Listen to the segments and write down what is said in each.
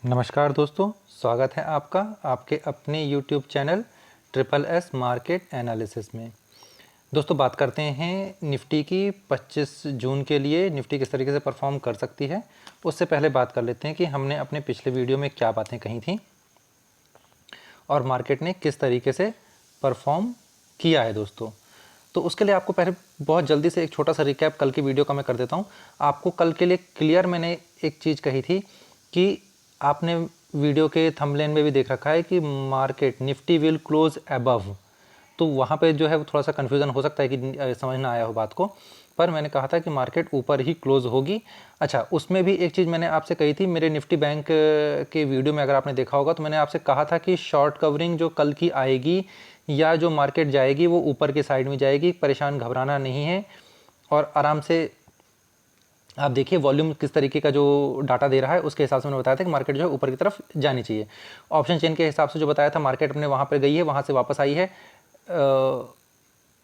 नमस्कार दोस्तों, स्वागत है आपका आपके अपने YouTube channel triple S market analysis में। दोस्तों बात करते हैं निफ्टी की 25 जून के लिए निफ्टी किस तरीके से परफॉर्म कर सकती है। उससे पहले बात कर लेते हैं कि हमने अपने पिछले वीडियो में क्या बातें कही थी और मार्केट ने किस तरीके से परफॉर्म किया है दोस्तों। तो उसके लिए आपको पहले बहुत जल्दी से एक छोटा सा रिकैप कल की वीडियो का मैं कर देता हूँ। आपको कल के लिए क्लियर मैंने एक चीज़ कही थी कि आपने वीडियो के थंबनेल में भी देख रखा है कि market Nifty will close above. तो वहाँ पे जो है वो थोड़ा सा कन्फ्यूज़न हो सकता है कि समझ ना आया हो बात को, पर मैंने कहा था कि मार्केट ऊपर ही क्लोज होगी। अच्छा, उसमें भी एक चीज़ मैंने आपसे कही थी मेरे निफ्टी बैंक के वीडियो में, अगर आपने देखा होगा तो मैंने आपसे कहा था कि शॉर्ट कवरिंग जो कल की आएगी या जो मार्केट जाएगी वो ऊपर की साइड में जाएगी, परेशान घबराना नहीं है। और आराम से आप देखिए वॉल्यूम किस तरीके का जो डाटा दे रहा है उसके हिसाब से मैंने बताया था कि मार्केट जो है ऊपर की तरफ जानी चाहिए। ऑप्शन चेन के हिसाब से जो बताया था मार्केट अपने वहाँ पर गई है, वहाँ से वापस आई है।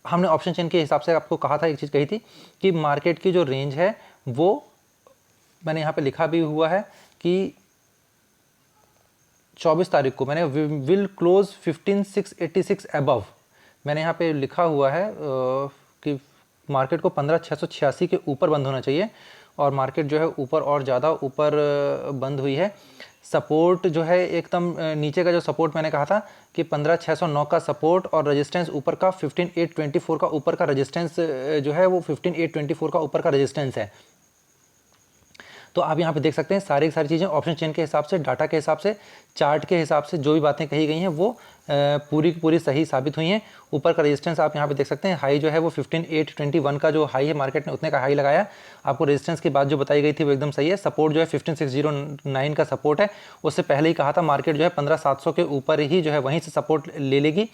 हमने ऑप्शन चेन के हिसाब से आपको कहा था, एक चीज़ कही थी कि मार्केट की जो रेंज है वो मैंने यहाँ पे लिखा भी हुआ है कि 24 तारीख को मैंने विल क्लोज 15686 अबव। मैंने यहाँ पे लिखा हुआ है कि मार्केट को 15686 के ऊपर बंद होना चाहिए और मार्केट जो है ऊपर और ज़्यादा ऊपर बंद हुई है। सपोर्ट जो है एकदम नीचे का जो सपोर्ट मैंने कहा था कि 15609 का सपोर्ट और रेजिस्टेंस ऊपर का 15824 का ऊपर का रेजिस्टेंस जो है वो 15824 का ऊपर का रेजिस्टेंस है। तो आप यहाँ पे देख सकते हैं सारी की सारी चीज़ें ऑप्शन चेन के हिसाब से, डाटा के हिसाब से, चार्ट के हिसाब से जो भी बातें कही गई हैं वो पूरी की पूरी सही साबित हुई हैं। ऊपर का रेजिस्टेंस आप यहाँ पे देख सकते हैं, हाई जो है वो 15821 का जो हाई है मार्केट ने उतने का हाई लगाया। आपको रेजिस्टेंस की बात जो बताई गई थी वो एकदम सही है। सपोर्ट जो है 15609 का सपोर्ट है, उससे पहले ही कहा था मार्केट जो है 15700 के ऊपर ही जो है वहीं से सपोर्ट ले लेगी।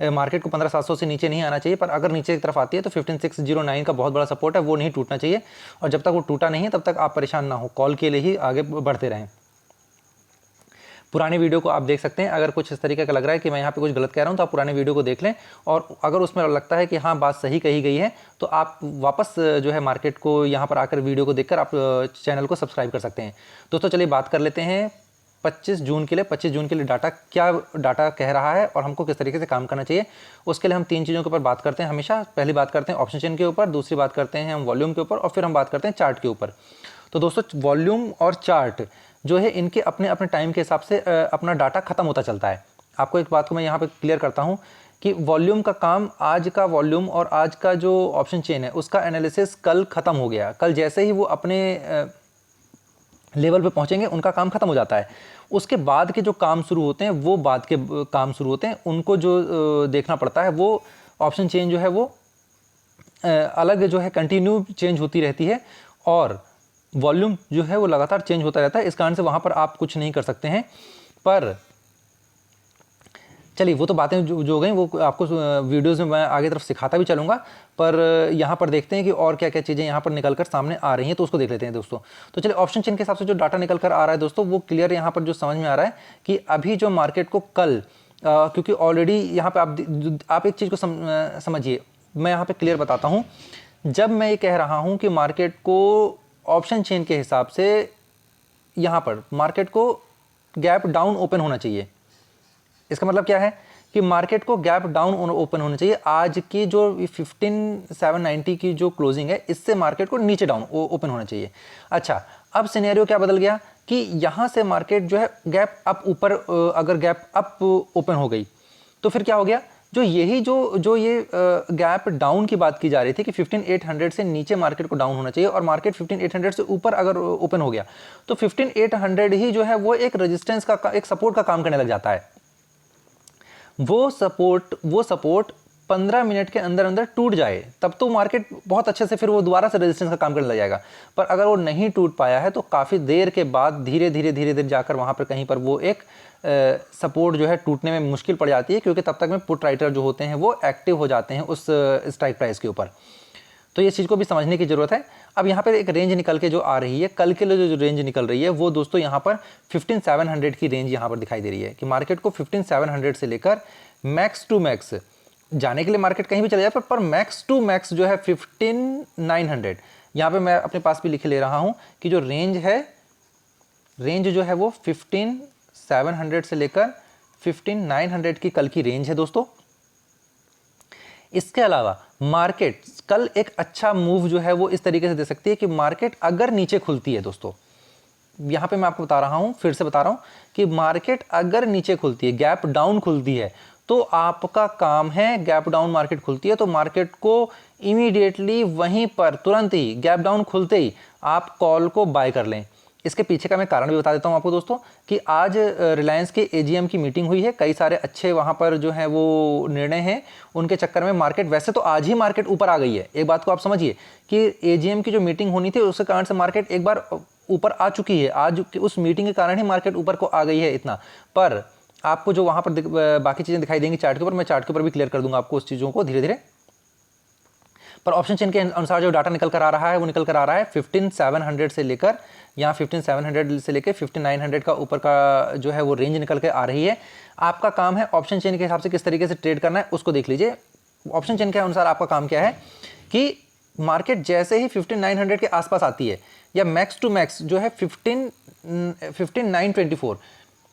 मार्केट को 15700 से नीचे नहीं आना चाहिए, पर अगर नीचे की तरफ आती है तो 15609 का बहुत बड़ा सपोर्ट है, वो नहीं टूटना चाहिए। और जब तक वो टूटा नहीं है तब तक आप परेशान ना हो, कॉल के लिए ही आगे बढ़ते रहें। पुरानी वीडियो को आप देख सकते हैं, अगर कुछ इस तरीके का लग रहा है कि मैं यहाँ पे कुछ गलत कह रहा हूँ तो आप पुराने वीडियो को देख लें, और अगर उसमें लगता है कि हाँ बात सही कही गई है तो आप वापस जो है मार्केट को यहाँ पर आकर वीडियो को देखकर आप चैनल को सब्सक्राइब कर सकते हैं। दोस्तों चलिए बात कर लेते हैं 25 जून के लिए डाटा क्या डाटा कह रहा है और हमको किस तरीके से काम करना चाहिए। उसके लिए हम तीन चीज़ों के ऊपर बात करते हैं हमेशा। पहली बात करते हैं ऑप्शन चेन के ऊपर, दूसरी बात करते हैं हम वॉल्यूम के ऊपर, और फिर हम बात करते हैं चार्ट के ऊपर। तो दोस्तों वॉल्यूम और चार्ट जो है इनके अपने अपने टाइम के हिसाब से अपना डाटा खत्म होता चलता है। आपको एक बात को मैं यहाँ पे क्लियर करता हूँ कि वॉल्यूम का काम, आज का वॉल्यूम और आज का जो ऑप्शन चेन है उसका एनालिसिस कल ख़त्म हो गया। कल जैसे ही वो अपने लेवल पे पहुँचेंगे उनका काम ख़त्म हो जाता है। उसके बाद के जो काम शुरू होते हैं वो बाद के काम शुरू होते हैं, उनको जो देखना पड़ता है वो ऑप्शन चेन जो है वो अलग जो है कंटिन्यू चेंज होती रहती है, और वॉल्यूम जो है वो लगातार चेंज होता रहता है। इस कारण से वहाँ पर आप कुछ नहीं कर सकते हैं। पर चलिए वो तो बातें जो गई वो आपको वीडियोज़ में मैं आगे तरफ सिखाता भी चलूँगा, पर यहाँ पर देखते हैं कि और क्या क्या चीज़ें यहाँ पर निकल कर सामने आ रही हैं, तो उसको देख लेते हैं दोस्तों। तो चलिए ऑप्शन चेन के हिसाब से जो डाटा निकल कर आ रहा है दोस्तों वो क्लियर यहाँ पर जो समझ में आ रहा है कि अभी जो मार्केट को कल क्योंकि ऑलरेडी यहाँ पर आप एक चीज़ को समझिए, मैं यहाँ पर क्लियर बताता हूँ। जब मैं ये कह रहा हूँ कि मार्केट को ऑप्शन चेन के हिसाब से यहाँ पर मार्केट को गैप डाउन ओपन होना चाहिए, इसका मतलब क्या है कि मार्केट को गैप डाउन ओपन होना चाहिए। आज की जो 15790 की जो क्लोजिंग है इससे मार्केट को नीचे डाउन ओपन होना चाहिए। अच्छा, अब सिनेरियो क्या बदल गया कि यहाँ से मार्केट जो है गैप अप ऊपर, अगर गैप अप ओपन हो गई तो फिर क्या हो गया, जो यही जो ये गैप डाउन की बात की जा रही थी कि 15800 से नीचे मार्केट को डाउन होना चाहिए और मार्केट 15800 से ऊपर अगर ओपन हो गया तो 15800 ही जो है वो एक रेजिस्टेंस का, एक सपोर्ट का काम करने लग जाता है। वो सपोर्ट 15 मिनट के अंदर अंदर टूट जाए तब तो मार्केट बहुत अच्छे से फिर वो दोबारा से रेजिस्टेंस का काम करने लग जाएगा। पर अगर वो नहीं टूट पाया है तो काफ़ी देर के बाद धीरे धीरे जाकर वहाँ पर कहीं पर वो एक सपोर्ट जो है टूटने में मुश्किल पड़ जाती है, क्योंकि तब तक में पुट राइटर जो होते हैं वो एक्टिव हो जाते हैं उस स्ट्राइक प्राइस के ऊपर। तो ये चीज़ को भी समझने की ज़रूरत है। अब यहाँ पर एक रेंज निकल के जो आ रही है, कल के लिए जो रेंज निकल रही है वो दोस्तों यहाँ पर 15700 की रेंज यहाँ पर दिखाई दे रही है कि मार्केट को 15700 से लेकर मैक्स टू मैक्स जाने के लिए मार्केट कहीं भी चले जाए, पर मैक्स टू मैक्स जो है 15900। यहाँ पे मैं अपने पास भी लिखे ले रहा हूँ कि जो रेंज है रेंज जो है वो 15,700 से लेकर 15,900 की कल की रेंज है दोस्तों। इसके अलावा मार्केट कल एक अच्छा मूव जो है वो इस तरीके से दे सकती है कि मार्केट अगर नीचे खुलती है दोस्तों, यहाँ पे मैं आपको बता रहा हूँ, फिर से बता रहा हूँ कि मार्केट अगर नीचे खुलती है, गैप डाउन खुलती है, तो आपका काम है, गैप डाउन मार्केट खुलती है तो मार्केट को इमीडिएटली वहीं पर तुरंत ही गैप डाउन खुलते ही आप कॉल को बाय कर लें। इसके पीछे का मैं कारण भी बता देता हूं आपको दोस्तों कि आज रिलायंस के एजीएम की मीटिंग हुई है, कई सारे अच्छे वहां पर जो है वो निर्णय हैं, उनके चक्कर में मार्केट, वैसे तो आज ही मार्केट ऊपर आ गई है, एक बात को आप समझिए कि एजीएम की जो मीटिंग होनी थी उसके कारण से मार्केट एक बार ऊपर आ चुकी है, आज उस मीटिंग के कारण ही मार्केट ऊपर को आ गई है इतना। पर आपको जो वहां पर बाकी चीजें दिखाई देंगी चार्ट के ऊपर, मैं चार्ट के ऊपर भी क्लियर कर दूंगा आपको उस चीजों को धीरे धीरे। पर ऑप्शन चेन के अनुसार जो डाटा निकल कर आ रहा है वो निकल कर आ रहा है 15,700 से लेकर, यहाँ 15,700 से लेकर 15,900 का ऊपर का जो है वो रेंज निकल के आ रही है। आपका काम है ऑप्शन चेन के हिसाब से किस तरीके से ट्रेड करना है उसको देख लीजिए। ऑप्शन चेन के अनुसार आपका काम क्या है कि मार्केट जैसे ही 15,900 के आसपास आती है या मैक्स टू मैक्स जो है 15,924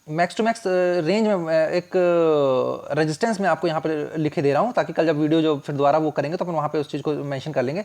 मैक्स टू मैक्स रेंज में एक रेजिस्टेंस में आपको यहाँ पर लिखे दे रहा हूँ, ताकि कल जब वीडियो जो फिर दोबारा वो करेंगे तो अपन वहाँ पे उस चीज़ को मेंशन कर लेंगे।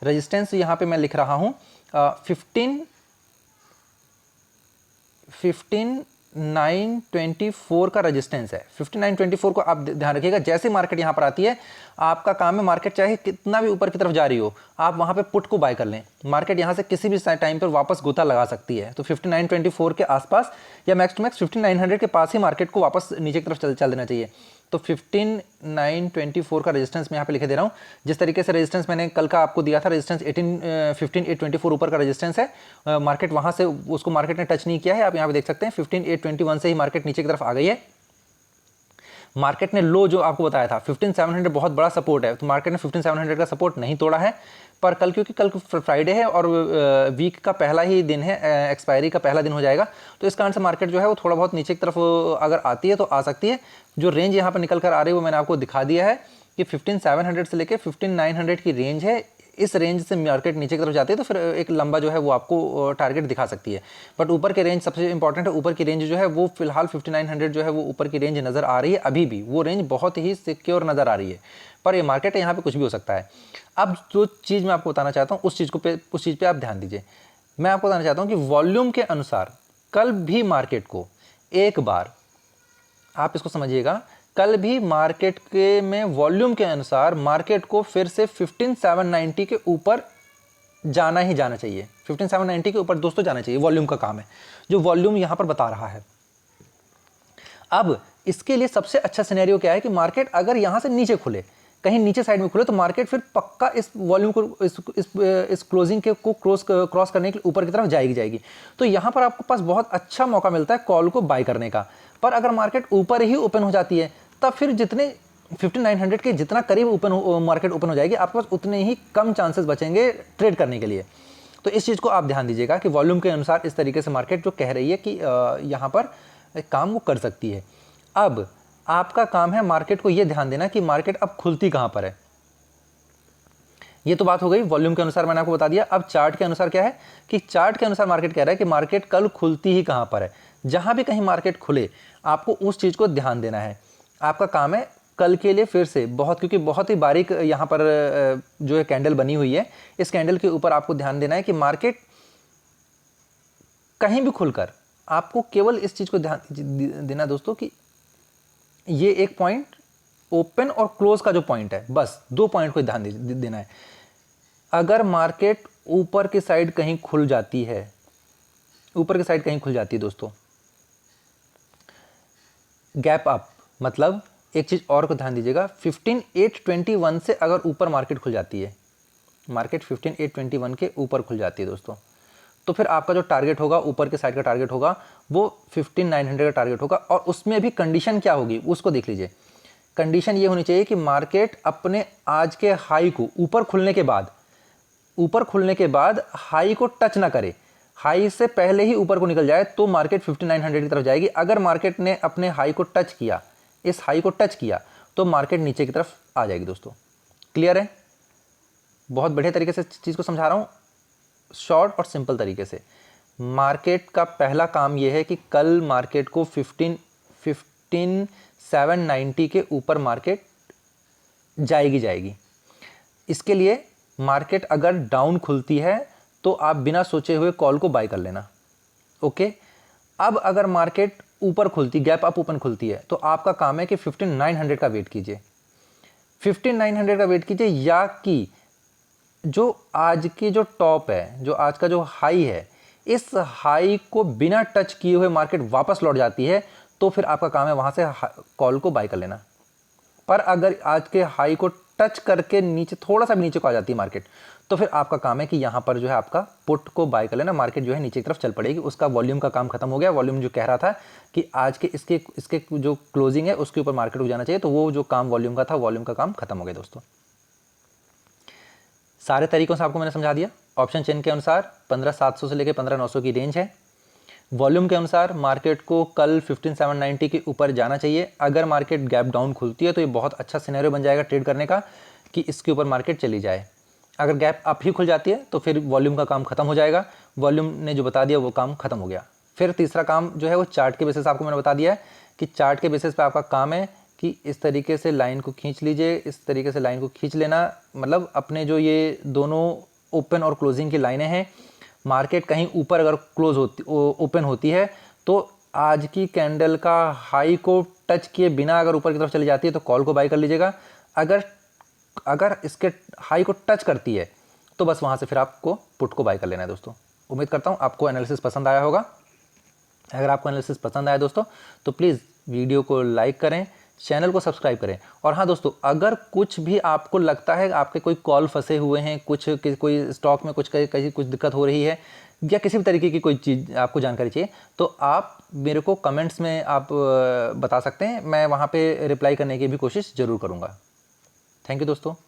रेजिस्टेंस यहाँ पे मैं लिख रहा हूँ 15,924 का रेजिस्टेंस है। 15,924 को आप ध्यान रखिएगा, जैसे मार्केट यहाँ पर आती है आपका काम है, मार्केट चाहे कितना भी ऊपर की तरफ जा रही हो आप वहाँ पे पुट को बाय कर लें। मार्केट यहाँ से किसी भी टाइम पर वापस गोता लगा सकती है, तो 15,924 के आसपास या मैक्स टू मैक्स 15,900 के पास ही मार्केट को वापस नीचे की तरफ चल देना चाहिए। तो 15,924 का रेजिस्टेंस मैं यहाँ पे लिखे दे रहा हूँ। जिस तरीके से रेजिस्टेंस मैंने कल का आपको दिया था, रेजिस्टेंस 15,824 ऊपर का रेजिस्टेंस है, मार्केट वहाँ से उसको मार्केट ने टच नहीं किया है। आप यहाँ पे देख सकते हैं 15,821 से ही मार्केट नीचे की तरफ आ गई है। मार्केट ने लो जो आपको बताया था 15,700 बहुत बड़ा सपोर्ट है, तो मार्केट ने 15,700 का सपोर्ट नहीं तोड़ा है। पर कल क्योंकि कल फ्राइडे है और वीक का पहला ही दिन है, एक्सपायरी का पहला दिन हो जाएगा, तो इस कारण से मार्केट जो है वो थोड़ा बहुत नीचे की तरफ अगर आती है तो आ सकती है। जो रेंज यहाँ पर निकल कर आ रही है वो मैंने आपको दिखा दिया है कि 15,700 से लेकर 15,900 की रेंज है। इस रेंज से मार्केट नीचे की तरफ जाती है तो फिर एक लंबा जो है वो आपको टारगेट दिखा सकती है। बट ऊपर के रेंज सबसे इंपॉर्टेंट है, ऊपर की रेंज जो है वो फिलहाल 5900 जो है वो ऊपर की रेंज नज़र आ रही है, अभी भी वो रेंज बहुत ही सिक्योर नज़र आ रही है। पर ये मार्केट है, यहाँ पे कुछ भी हो सकता है। अब जो चीज़ मैं आपको बताना चाहता हूँ उस चीज़ पे आप ध्यान दीजिए। मैं आपको बताना चाहता हूँ कि वॉल्यूम के अनुसार कल भी मार्केट को एक बार, आप इसको समझिएगा, कल भी मार्केट के में वॉल्यूम के अनुसार मार्केट को फिर से 15,790 के ऊपर जाना ही जाना चाहिए। 15,790 के ऊपर दोस्तों जाना चाहिए, वॉल्यूम का काम है जो वॉल्यूम यहां पर बता रहा है। अब इसके लिए सबसे अच्छा सिनेरियो क्या है कि मार्केट अगर यहां से नीचे खुले, कहीं नीचे साइड में खुले, तो मार्केट फिर पक्का इस वॉल्यूम को इस क्लोजिंग के को क्रॉस करने के लिए ऊपर की तरफ जाएगी। तो यहां पर आपको पास बहुत अच्छा मौका मिलता है कॉल को बाय करने का। पर अगर मार्केट ऊपर ही ओपन हो जाती है तब फिर जितने 5900 के जितना करीब मार्केट ओपन हो जाएगी आपके पास उतने ही कम चांसेस बचेंगे ट्रेड करने के लिए। तो इस चीज़ को आप ध्यान दीजिएगा कि वॉल्यूम के अनुसार इस तरीके से मार्केट जो कह रही है कि यहाँ पर काम वो कर सकती है। अब आपका काम है मार्केट को ये ध्यान देना कि मार्केट अब खुलती कहाँ पर है। ये तो बात हो गई वॉल्यूम के अनुसार, मैंने आपको बता दिया। अब चार्ट के अनुसार क्या है कि चार्ट के अनुसार मार्केट कह रहा है कि मार्केट कल खुलती ही कहाँ पर है। जहाँ भी कहीं मार्केट खुले आपको उस चीज़ को ध्यान देना है। आपका काम है कल के लिए फिर से क्योंकि बहुत ही बारीक यहाँ पर जो है कैंडल बनी हुई है, इस कैंडल के ऊपर आपको ध्यान देना है कि मार्केट कहीं भी खुलकर आपको केवल इस चीज़ को ध्यान देना दोस्तों कि ये एक पॉइंट ओपन और क्लोज का जो पॉइंट है, बस 2 पॉइंट को ध्यान देना है। अगर मार्केट ऊपर की साइड कहीं खुल जाती है, ऊपर की साइड कहीं खुल जाती है दोस्तों, गैप अप, मतलब एक चीज़ और को ध्यान दीजिएगा, 15,821 से अगर ऊपर मार्केट खुल जाती है, मार्केट 15,821 के ऊपर खुल जाती है दोस्तों, तो फिर आपका जो टारगेट होगा, ऊपर के साइड का टारगेट होगा, वो 15,900 का टारगेट होगा। और उसमें भी कंडीशन क्या होगी उसको देख लीजिए। कंडीशन ये होनी चाहिए कि मार्केट अपने आज के हाई को ऊपर खुलने के बाद हाई को टच ना करे, हाई से पहले ही ऊपर को निकल जाए तो मार्केट 5900 की तरफ जाएगी। अगर मार्केट ने अपने हाई को टच किया, इस हाई को टच किया, तो मार्केट नीचे की तरफ आ जाएगी दोस्तों। क्लियर है? बहुत बढ़िया तरीके से चीज़ को समझा रहा हूँ, शॉर्ट और सिंपल तरीके से। मार्केट का पहला काम ये है कि कल मार्केट को 15790 के ऊपर मार्केट जाएगी। इसके लिए मार्केट अगर डाउन खुलती है तो आप बिना सोचे हुए कॉल को बाय कर लेना। ओके, अब अगर मार्केट ऊपर खुलती, गैप अप ओपन खुलती है, तो आपका काम है कि 15900 का वेट कीजिए, 15900 का वेट कीजिए, या कि जो आज की जो टॉप है, जो आज का जो हाई है, इस हाई को बिना टच किए हुए मार्केट वापस लौट जाती है, तो फिर आपका काम है वहां से कॉल को बाय कर लेना। पर अगर आज के हाई को टच करके नीचे, थोड़ा सा भी नीचे को आ जाती है मार्केट, तो फिर आपका काम है कि यहाँ पर जो है आपका पुट को बाय कर लेना। मार्केट जो है नीचे की तरफ चल पड़ेगी, उसका वॉल्यूम का काम खत्म हो गया। वॉल्यूम जो कह रहा था कि आज के इसके जो क्लोजिंग है उसके ऊपर मार्केट को जाना चाहिए, तो वो जो काम वॉल्यूम का था, वॉल्यूम का काम खत्म हो गया दोस्तों। सारे तरीकों से आपको मैंने समझा दिया। ऑप्शन चेन के अनुसार 15700 से लेकर 15900 की रेंज है। वॉल्यूम के अनुसार मार्केट को कल 15790 के ऊपर जाना चाहिए। अगर मार्केट गैप डाउन खुलती है तो ये बहुत अच्छा सिनेरियो बन जाएगा ट्रेड करने का कि इसके ऊपर मार्केट चली जाए। अगर गैप अप ही खुल जाती है तो फिर वॉल्यूम का काम खत्म हो जाएगा। वॉल्यूम ने जो बता दिया वो काम खत्म हो गया। फिर तीसरा काम जो है वो चार्ट के बेसिस आपको मैंने बता दिया है कि चार्ट के बेसिस पे आपका काम है कि इस तरीके से लाइन को खींच लीजिए, इस तरीके से लाइन को खींच लेना। मतलब अपने जो ये दोनों ओपन और क्लोजिंग की लाइनें हैं, मार्केट कहीं ऊपर अगर ओपन होती है तो आज की कैंडल का हाई को टच किए बिना अगर ऊपर की तरफ चली जाती है तो कॉल को बाय कर लीजिएगा। अगर इसके हाई को टच करती है तो बस वहाँ से फिर आपको पुट को बाय कर लेना है दोस्तों। उम्मीद करता हूँ आपको एनालिसिस पसंद आया होगा। अगर आपको एनालिसिस पसंद आया दोस्तों तो प्लीज़ वीडियो को लाइक करें, चैनल को सब्सक्राइब करें। और हाँ दोस्तों, अगर कुछ भी आपको लगता है आपके कोई कॉल फंसे हुए हैं, कोई स्टॉक में कुछ दिक्कत हो रही है, या किसी भी तरीके की कोई चीज़ आपको जानकारी चाहिए, तो आप मेरे को कमेंट्स में आप बता सकते हैं। मैं वहाँ पे रिप्लाई करने की भी कोशिश ज़रूर करूँगा। थैंक यू दोस्तों।